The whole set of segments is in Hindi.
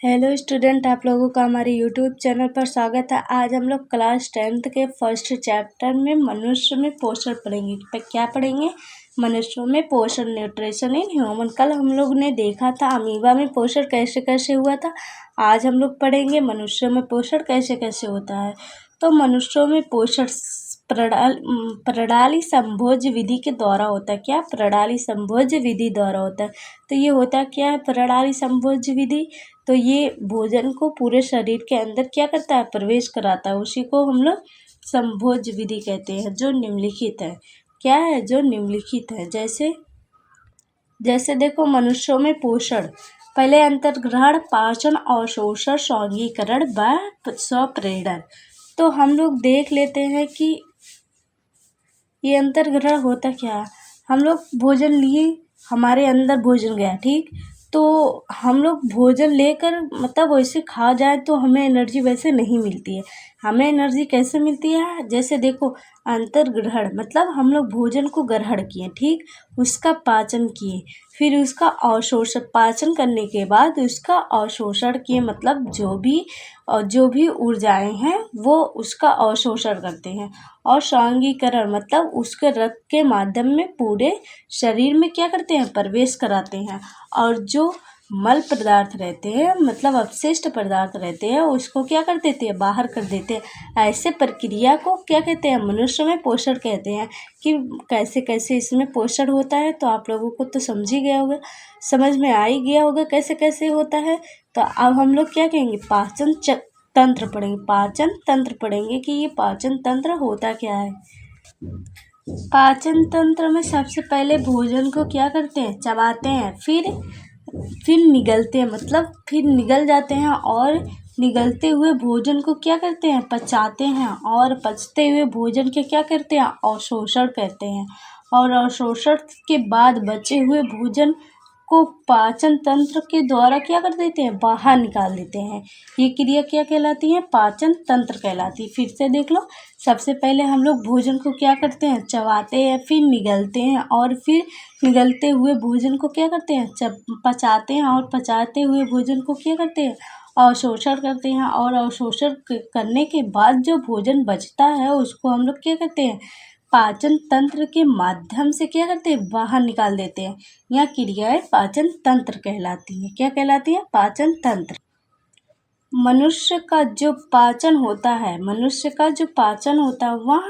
हेलो स्टूडेंट, आप लोगों का हमारे यूट्यूब चैनल पर स्वागत है। आज हम लोग क्लास 10th के फर्स्ट चैप्टर में मनुष्य में पोषण पढ़ेंगे। क्या पढ़ेंगे? मनुष्य में पोषण, न्यूट्रिशन इन ह्यूमन। कल हम लोग ने देखा था अमीबा में पोषण कैसे कैसे हुआ था। आज हम लोग पढ़ेंगे मनुष्य में पोषण कैसे कैसे होता है। तो मनुष्यों में पोषण प्रणाली संभोज्य विधि के द्वारा होता है। क्या? प्रणाली संभोज्य विधि द्वारा होता है। तो ये होता क्या है प्रणाली संभोज्य विधि? तो ये भोजन को पूरे शरीर के अंदर क्या करता है? प्रवेश कराता है। उसी को हम लोग संभोज्य विधि कहते हैं, जो निम्नलिखित है। क्या है? जो निम्नलिखित है। जैसे देखो, मनुष्यों में पोषण पहले अंतर्ग्रहण, पाचन, अवशोषण, स्वांगीकरण व स्वप्रेरण। तो हम लोग देख लेते हैं कि ये अंतर्ग्रहण होता क्या है। हम लोग भोजन लिए, हमारे अंदर भोजन गया, ठीक। तो हम लोग भोजन लेकर मतलब वैसे खा जाए तो हमें एनर्जी वैसे नहीं मिलती है। हमें एनर्जी कैसे मिलती है? जैसे देखो, अंतर्ग्रहण मतलब हम लोग भोजन को ग्रहण किए, ठीक, उसका पाचन किए, फिर उसका अवशोषण, पाचन करने के बाद उसका अवशोषण किए, मतलब जो भी ऊर्जाएं हैं वो उसका अवशोषण करते हैं। और स्वांगीकरण मतलब उसके रक्त के माध्यम में पूरे शरीर में क्या करते हैं? प्रवेश कराते हैं। और जो मल पदार्थ रहते हैं, मतलब अपशिष्ट पदार्थ रहते हैं, उसको क्या कर देते हैं? बाहर कर देते हैं। ऐसे प्रक्रिया को क्या कहते हैं? मनुष्य में पोषण कहते हैं। कि कैसे कैसे इसमें पोषण होता है, तो आप लोगों को तो समझ ही गया होगा, समझ में आ ही गया होगा कैसे कैसे होता है। तो अब हम लोग क्या कहेंगे? पाचन तंत्र पढ़ेंगे। पाचन तंत्र पढ़ेंगे कि ये पाचन तंत्र होता क्या है। पाचन तंत्र में सबसे पहले भोजन को क्या करते हैं? चबाते हैं, फिर निगलते हैं, मतलब फिर निगल जाते हैं। और निगलते हुए भोजन को क्या करते हैं? पचाते हैं। और पचते हुए भोजन के क्या करते हैं? अवशोषण करते हैं। और अवशोषण के बाद बचे हुए भोजन को पाचन तंत्र के द्वारा क्या कर देते हैं? बाहर निकाल देते हैं। ये क्रिया क्या कहलाती है? पाचन तंत्र कहलाती है। फिर से देख लो, सबसे पहले हम लोग भोजन को क्या करते हैं? चबाते हैं, फिर निगलते हैं, और फिर निगलते हुए भोजन को क्या करते हैं? पचाते हैं, और पचाते हुए भोजन को क्या करते हैं? अवशोषण करते हैं। और अवशोषण करने के बाद जो भोजन बचता है उसको हम लोग क्या करते हैं? पाचन तंत्र के माध्यम से क्या करते हैं? बाहर निकाल देते हैं। यह क्रियाएं पाचन तंत्र कहलाती है। क्या कहलाती है? पाचन तंत्र। मनुष्य का जो पाचन होता है, वह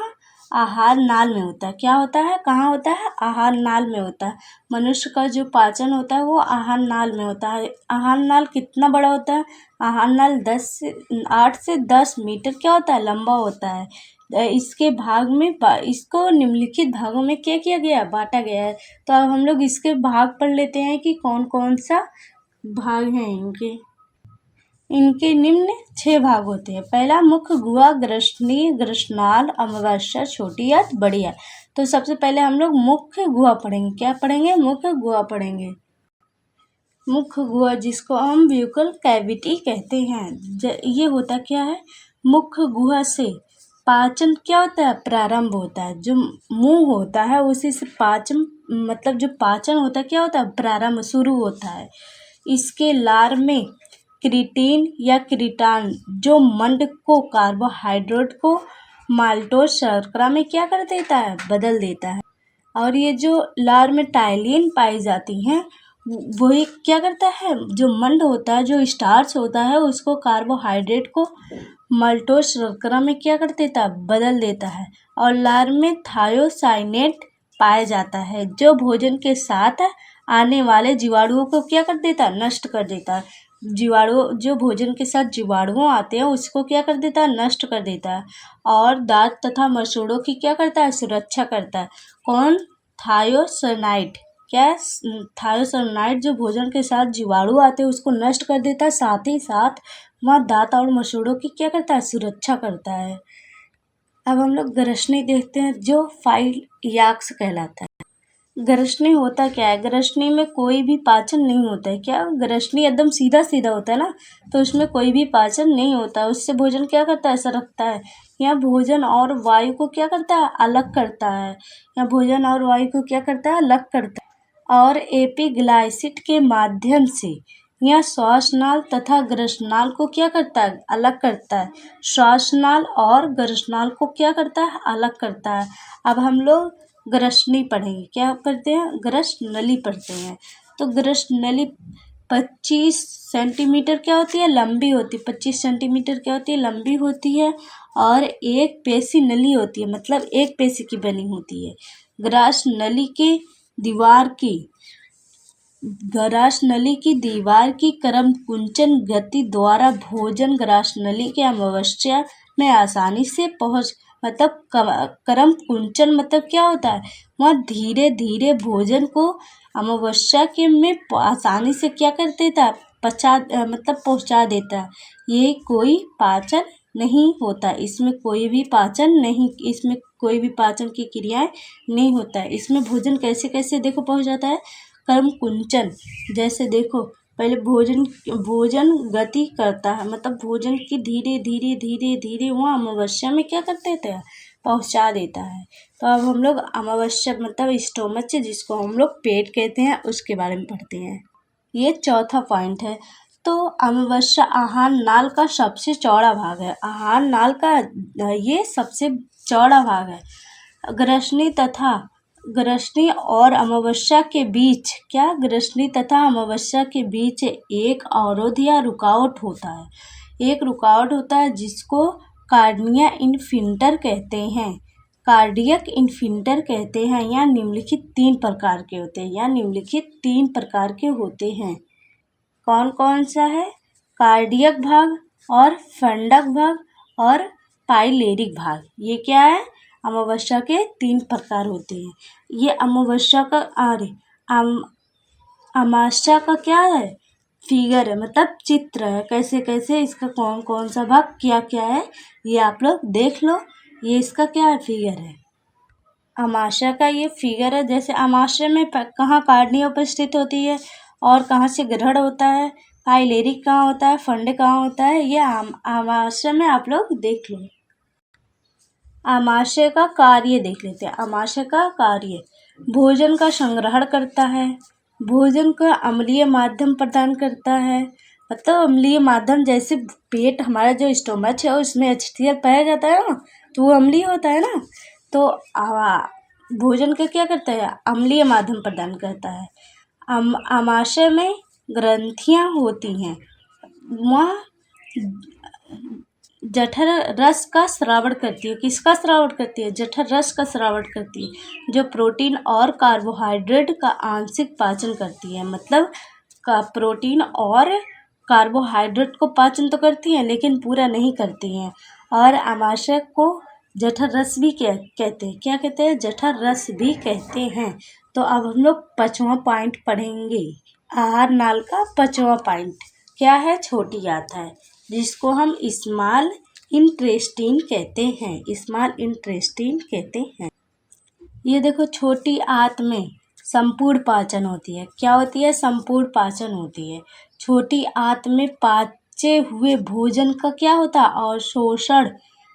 आहार नाल में होता है। क्या होता है? कहाँ होता है? आहार नाल में होता है। मनुष्य का जो पाचन होता है वो आहार नाल में होता है। आहार नाल कितना बड़ा होता है? आहार नाल 8 से 10 मीटर क्या होता है? लंबा होता है। इसके भाग में इसको निम्नलिखित भागों में क्या किया गया? बांटा गया है। तो अब हम लोग इसके भाग पढ़ लेते हैं कि कौन कौन सा भाग है इनके निम्न 6 भाग होते हैं। पहला, मुख्य गुहा, ग्रसनी, ग्रसनाल, अमावस्या, छोटी आंत, बड़ी आंत। तो सबसे पहले हम लोग मुख्य गुहा पढ़ेंगे। क्या पढ़ेंगे? मुख्य गुहा पढ़ेंगे। मुख्य गुहा जिसको हम ब्यूकल कैविटी कहते हैं। ये होता क्या है? मुख्य गुहा से पाचन क्या होता है? प्रारंभ होता है। जो मुंह होता है उसी से पाचन, मतलब जो पाचन होता है क्या होता है? प्रारंभ, शुरू होता है। इसके लार में क्रिटीन या क्रिटान जो मंड को, कार्बोहाइड्रेट को माल्टोज शर्करा में क्या कर देता है? बदल देता है। और ये जो लार में टाइलिन पाई जाती हैं, वही क्या करता है? जो मंड होता है, जो स्टार्च होता है, उसको कार्बोहाइड्रेट को माल्टोज शर्करा में क्या कर देता है? बदल देता है। और लार में थायोसाइनेट पाया जाता है, जो भोजन के साथ आने वाले जीवाणुओं को क्या कर देता है? नष्ट कर देता है। जो भोजन के साथ जीवाणु आते हैं उसको क्या कर देता है? नष्ट कर देता है। और दांत तथा मसूड़ों की क्या करता है? सुरक्षा करता है। कौन? थायोसाइनाइड। क्या? थायोसाइनाइड जो भोजन के साथ जीवाणु आते हैं उसको नष्ट कर देता है, साथ ही साथ वह दांत और मसूड़ों की क्या करता है? सुरक्षा करता है। अब हम लोग ग्रसनी देखते हैं, जो फाइल याक्स कहलाता है। ग्रसनी होता क्या है? ग्रसनी में कोई भी पाचन नहीं होता है। क्या? ग्रसनी एकदम सीधा सीधा होता है ना, तो उसमें कोई भी पाचन नहीं होता। उससे भोजन क्या करता है? सरकता है। यह भोजन और वायु को क्या करता है? अलग करता है। यह भोजन और वायु को क्या करता है? अलग करता है। और एपिग्लाइसिस के माध्यम से यह श्वासनाल तथा ग्रसनाल को क्या करता है, अलग करता है। श्वासनाल और ग्रसनाल को क्या करता है, अलग करता है। अब हम लोग ग्रसनी पढ़ेंगे। क्या पढ़ते हैं, ग्रसनली पढ़ते हैं। तो ग्रसनली 25 सेंटीमीटर क्या होती है, लंबी होती है। 25 सेंटीमीटर क्या होती है, लंबी होती है। और एक पेशी नली होती है, मतलब एक पेशी की बनी होती है। ग्रासनली की दीवार की क्रम कुंचन गति द्वारा भोजन ग्रासनली के अमावस्या में आसानी से पहुँच, मतलब क्रम कुंचन मतलब क्या होता है, वह धीरे धीरे भोजन को अमावस्या के में आसानी से क्या कर देता है, पहुँचा देता है। ये कोई पाचन नहीं होता, इसमें कोई भी पाचन की क्रियाएं नहीं होता है। इसमें भोजन कैसे कैसे देखो पहुँच जाता है, क्रम कुंचन। जैसे देखो पहले भोजन गति करता है, मतलब भोजन की धीरे धीरे धीरे धीरे वह अमावस्या में क्या कर देता है, पहुँचा देता है। तो अब हम लोग अमावस्या मतलब स्टोमच, जिसको हम लोग पेट कहते हैं, उसके बारे में पढ़ते हैं। ये चौथा पॉइंट है। तो अमावस्या आहार नाल का सबसे चौड़ा भाग है। आहार नाल का ये सबसे चौड़ा भाग है। ग्रसनी और अमावस्या के बीच एक अवरोध या रुकावट होता है। एक रुकावट होता है जिसको कार्डियक इन्फिंटर कहते हैं। या निम्नलिखित तीन प्रकार के होते हैं। कौन कौन सा है, कार्डियक भाग और फंडक भाग और पाइलेरिक भाग। ये क्या है, अमावस्या के 3 प्रकार होते हैं। ये अमावस्या का क्या है, फिगर है, मतलब चित्र है। कैसे कैसे इसका कौन कौन सा भाग क्या क्या है, ये आप लोग देख लो। ये इसका क्या है, फिगर है। अमावस्या का ये फिगर है। जैसे अमावस्या में कहाँ कार्डिया उपस्थित होती है और कहाँ से ग्रहण होता है, पाइलेरिक कहाँ होता है, फंड कहाँ होता है, ये अमावस्या में आप लोग देख लो। अमावस्या का कार्य देख लेते हैं। अमावस्या का कार्य भोजन का संग्रहण करता है, भोजन का अम्लीय माध्यम प्रदान करता है। मतलब अम्लीय माध्यम, जैसे पेट हमारा जो स्टोमच है उसमें HCl पाया जाता है ना, तो वो अम्लीय होता है ना। तो भोजन का क्या करता है, अम्लीय माध्यम प्रदान करता है। अमाशय में ग्रंथियां होती हैं, वह जठर रस का स्रावण करती है। किसका स्रावण करती है, जठर रस का स्रावण करती है, जो प्रोटीन और कार्बोहाइड्रेट का आंशिक पाचन करती है। मतलब प्रोटीन और कार्बोहाइड्रेट को पाचन तो करती हैं लेकिन पूरा नहीं करती हैं। और अमाशय को जठर रस भी कहते हैं। क्या कहते हैं, जठर रस भी कहते हैं। तो अब हम लोग 5वां पॉइंट पढ़ेंगे। आहार नाल का 5वां पॉइंट क्या है, छोटी आंत है, जिसको हम स्मॉल इंटेस्टाइन कहते हैं। ये देखो, छोटी आंत में संपूर्ण पाचन होती है। क्या होती है, संपूर्ण पाचन होती है। छोटी आंत में पाचे हुए भोजन का क्या होता है, अवशोषण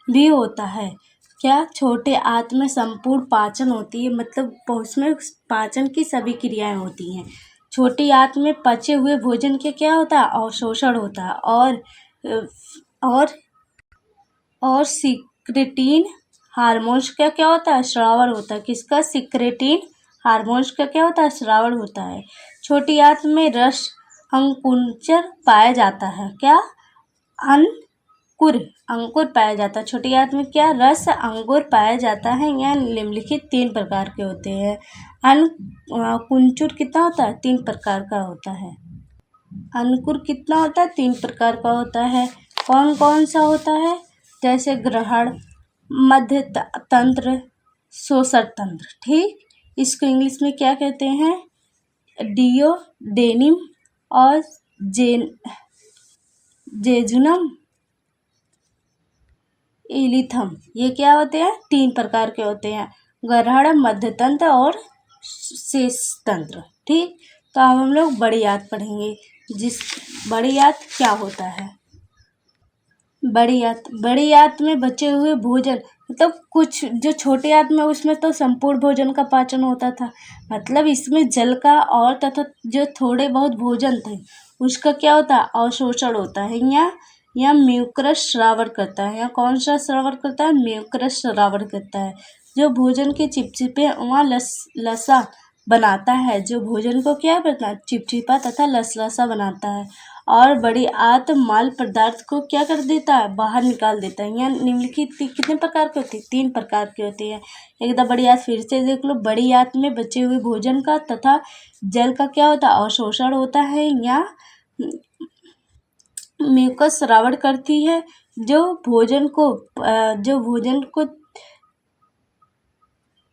भी होता है। क्या, छोटे आंत में संपूर्ण पाचन होती है, मतलब उसमें पाचन की सभी क्रियाएं होती हैं। छोटी आंत में पचे हुए भोजन के क्या होता है, अवशोषण होता है। और सिक्रेटिन हार्मोन्स का क्या होता है, स्रावण होता है। किसका, सिक्रेटिन हार्मोन्स का क्या होता है, स्रावण होता है। छोटी आंत में रस अंकुर पाया जाता है। क्या, अंकुर पाया जाता है। छोटी आंत में क्या, रस अंकुर पाया जाता है। यह निम्नलिखित 3 प्रकार के होते हैं। कुंचुर कितना होता है, 3 प्रकार का होता है। अंकुर कितना होता है, 3 प्रकार का होता है। कौन कौन सा होता है, जैसे ग्रहण, मध्य तंत्र, शोषण तंत्र। ठीक, इसको इंग्लिश में क्या कहते हैं, डियोडेनिम और जेजुनम इलिथम। ये क्या होते हैं, 3 प्रकार के होते हैं, ग्रहण, मध्य तंत्र और शेष तंत्र। ठीक, तो अब हम लोग बड़ी आंत पढ़ेंगे। बड़ी आंत क्या होता है, बड़ी आंत में बचे हुए भोजन, मतलब कुछ जो छोटे आंत में उसमें तो संपूर्ण भोजन का पाचन होता था, मतलब इसमें जल का और तथा जो थोड़े बहुत भोजन थे उसका क्या होता है, अवशोषण होता है। यहाँ म्यूकरस स्रावन करता है। यहाँ कौन सा स्रावन करता है, म्यूकरस स्रावन करता है, जो भोजन के चिपचिपे व लसा बनाता है, जो भोजन को क्या करता है, चिपचिपा तथा लसलसा बनाता है। और बड़ी आंत माल पदार्थ को क्या कर देता है, बाहर निकाल देता है। यहाँ निम्नलिखित कितने प्रकार की होती है, 3 प्रकार की होती है। एकदम बड़ी आंत फिर से देख लो, बड़ी आंत में बचे हुए भोजन का तथा जल का क्या होता है, अवशोषण होता है। यहाँ म्यूकस स्रावन करती है, जो भोजन को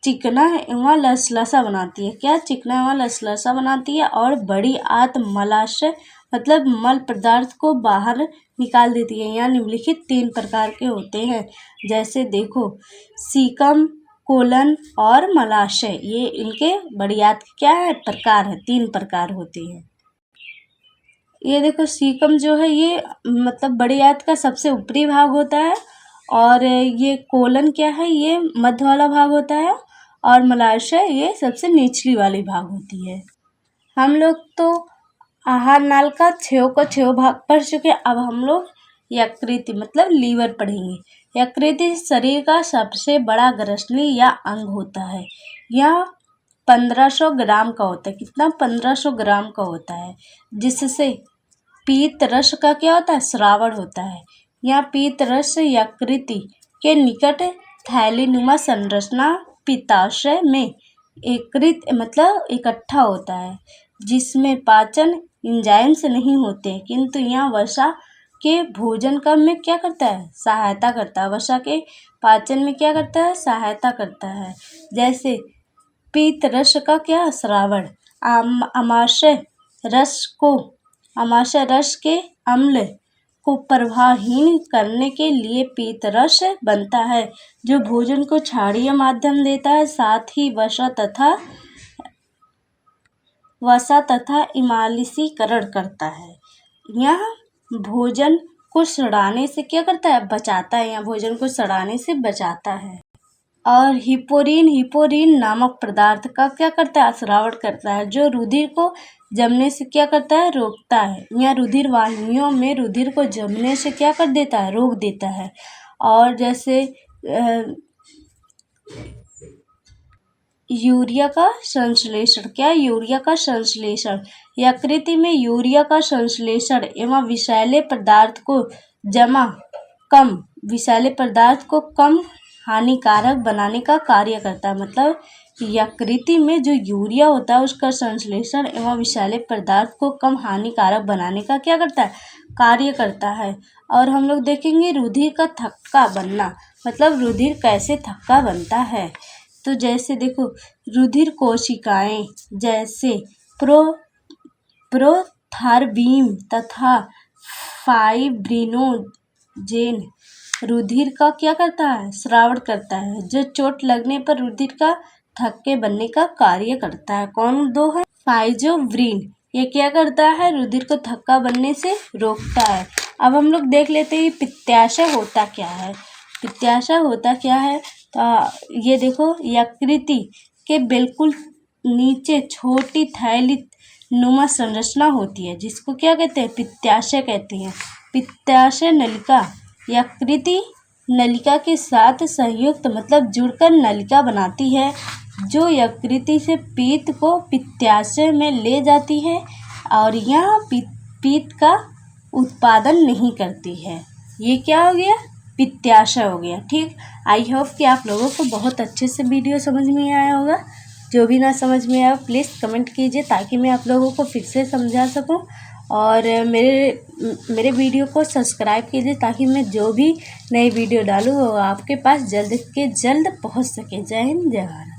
चिकना एवं लसलसा बनाती है। क्या चिकना एवं लसलसा बनाती है। और बड़ी आंत मलाशय मतलब मल पदार्थ को बाहर निकाल देती है। यहाँ निम्नलिखित 3 प्रकार के होते हैं, जैसे देखो सीकम, कोलन और मलाशय। ये इनके बड़ी आंत क्या है, प्रकार है, 3 प्रकार होती है। ये देखो सीकम जो है ये मतलब बड़ी आंत का सबसे ऊपरी भाग होता है, और ये कोलन क्या है, ये मध्य वाला भाग होता है, और मलाशय ये सबसे निचली वाली भाग होती है। हम लोग तो आहार नाल का 6 भाग पढ़ चुके। अब हम लोग यकृत मतलब लीवर पढ़ेंगे। यकृत शरीर का सबसे बड़ा ग्रसनी या अंग होता है। यह 1500 ग्राम का होता है। कितना, 1500 ग्राम का होता है, जिससे पीत रस का क्या होता है, स्रावन होता है। यहाँ पीत रस यकृत के निकट थैलीनुमा संरचना पित्ताशय में एकत्रित मतलब इकट्ठा होता है, जिसमें पाचन एंजाइम्स नहीं होते, किंतु यहाँ वसा के भोजन का में क्या करता है, सहायता करता है। वसा के पाचन में क्या करता है, सहायता करता है। जैसे पीत रस का क्या, स्रावन। आमाशय रस के अम्ल को प्रवाहहीन करने के लिए पीत रस बनता है, जो भोजन को क्षारीय माध्यम देता है, साथ ही वसा तथा इमालिशीकरण करता है। यह भोजन को सड़ाने से क्या करता है, बचाता है। यहाँ भोजन को सड़ाने से बचाता है। और हिपोरीन नामक पदार्थ का क्या करता है, स्रावन करता है, जो रुधिर को जमने से क्या करता है, रोकता है। यहाँ रुधिर वाहिनियों में रुधिर को जमने से क्या कर देता है, रोक देता है। और जैसे यूरिया का संश्लेषण। क्या, यूरिया का संश्लेषण। यकृत में यूरिया का संश्लेषण एवं विषैले पदार्थ को कम हानिकारक बनाने का कार्य करता है। मतलब यकृत में जो यूरिया होता है उसका संश्लेषण एवं विषैले पदार्थ को कम हानिकारक बनाने का क्या करता है, कार्य करता है। और हम लोग देखेंगे रुधिर का थक्का बनना, मतलब रुधिर कैसे थक्का बनता है। तो जैसे देखो रुधिर कोशिकाएं जैसे प्रोथार्बिन तथा फाइब्रिनोजेन रुधिर का क्या करता है, स्रावन करता है, जो चोट लगने पर रुधिर का थक्के बनने का कार्य करता है। कौन दो है, फाइब्रिनोजेन, ये क्या करता है, रुधिर को थक्का बनने से रोकता है। अब हम लोग देख लेते हैं पित्ताशय होता क्या है। पित्ताशय होता क्या है, तो ये देखो यकृत के बिल्कुल नीचे छोटी थैली नुमा संरचना होती है, जिसको क्या कहते हैं, पित्ताशय कहते हैं। पित्ताशय नलिका यकृत नलिका के साथ संयुक्त मतलब जुड़कर नलिका बनाती है, जो यकृत से पीत को पित्ताशय में ले जाती है, और यह पीत का उत्पादन नहीं करती है। ये क्या हो गया, पित्ताशय हो गया। ठीक, आई होप कि आप लोगों को बहुत अच्छे से वीडियो समझ में आया होगा। जो भी ना समझ में आया प्लीज़ कमेंट कीजिए, ताकि मैं आप लोगों को फिर से समझा सकूं। और मेरे वीडियो को सब्सक्राइब कीजिए, ताकि मैं जो भी नई वीडियो डालूँ वो आपके पास जल्द के जल्द पहुंच सके। जय हिंद, जय भारत।